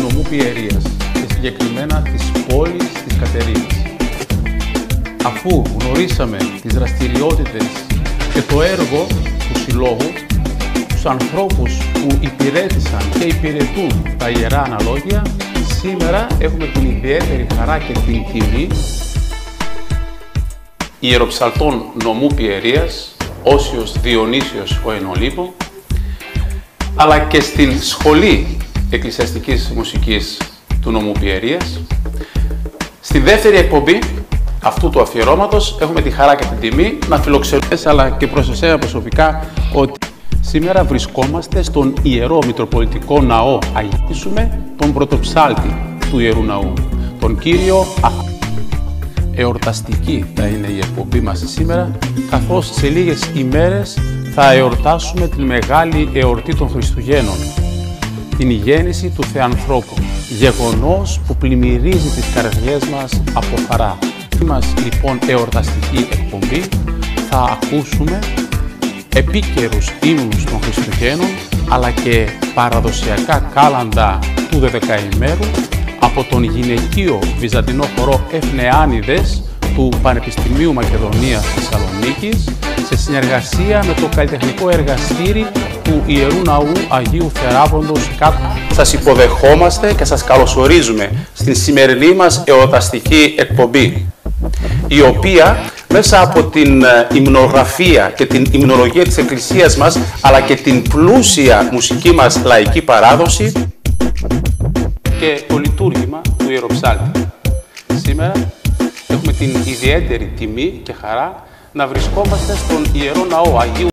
του νομού Πιερίας και συγκεκριμένα της πόλης της Κατερίνης. Αφού γνωρίσαμε τις δραστηριότητες και το έργο του Συλλόγου, τους ανθρώπους που υπηρέτησαν και υπηρετούν τα Ιερά Αναλόγια, σήμερα έχουμε την ιδιαίτερη χαρά και την τιμή ιεροψαλτών νομού Πιερίας, Όσιος Διονύσιος ο Ενολίπο, αλλά και στην Σχολή Εκκλησιαστικής Μουσικής του νομού Πιερίας. Στη δεύτερη εκπομπή αυτού του αφιερώματος έχουμε τη χαρά και την τιμή να φιλοξενούμε, αλλά και προς εσένα προσωπικά, ότι σήμερα βρισκόμαστε στον Ιερό Μητροπολιτικό Ναό Αγιήσουμε τον πρωτοψάλτη του Ιερού Ναού, τον Κύριο Εορταστική θα είναι η εκπομπή μας σήμερα, καθώς σε λίγες ημέρες θα εορτάσουμε τη μεγάλη εορτή των Χριστουγέννων, την γέννηση του Θεανθρώπου, γεγονός που πλημμυρίζει τις καρδιές μας από χαρά. Στη μας λοιπόν εορταστική εκπομπή θα ακούσουμε επίκαιρους ύμνους των Χριστουγέννων, αλλά και παραδοσιακά κάλαντα του Δωδεκαημέρου από τον γυναικείο βυζαντινό χορό Ευνεάνιδες του Πανεπιστημίου Μακεδονίας Θεσσαλονίκης, σε συνεργασία με το καλλιτεχνικό εργαστήρι του Ιερού Ναού Αγίου Θεράποντος κάτω. Σας υποδεχόμαστε και σας καλωσορίζουμε στην σημερινή μας εορταστική εκπομπή, η οποία μέσα από την υμνογραφία και την υμνολογία της Εκκλησίας μας, αλλά και την πλούσια μουσική μας λαϊκή παράδοση και το λειτουργήμα του ιεροψάλτη. Σήμερα έχουμε την ιδιαίτερη τιμή και χαρά να βρισκόμαστε στον Ιερό Ναό Αγίου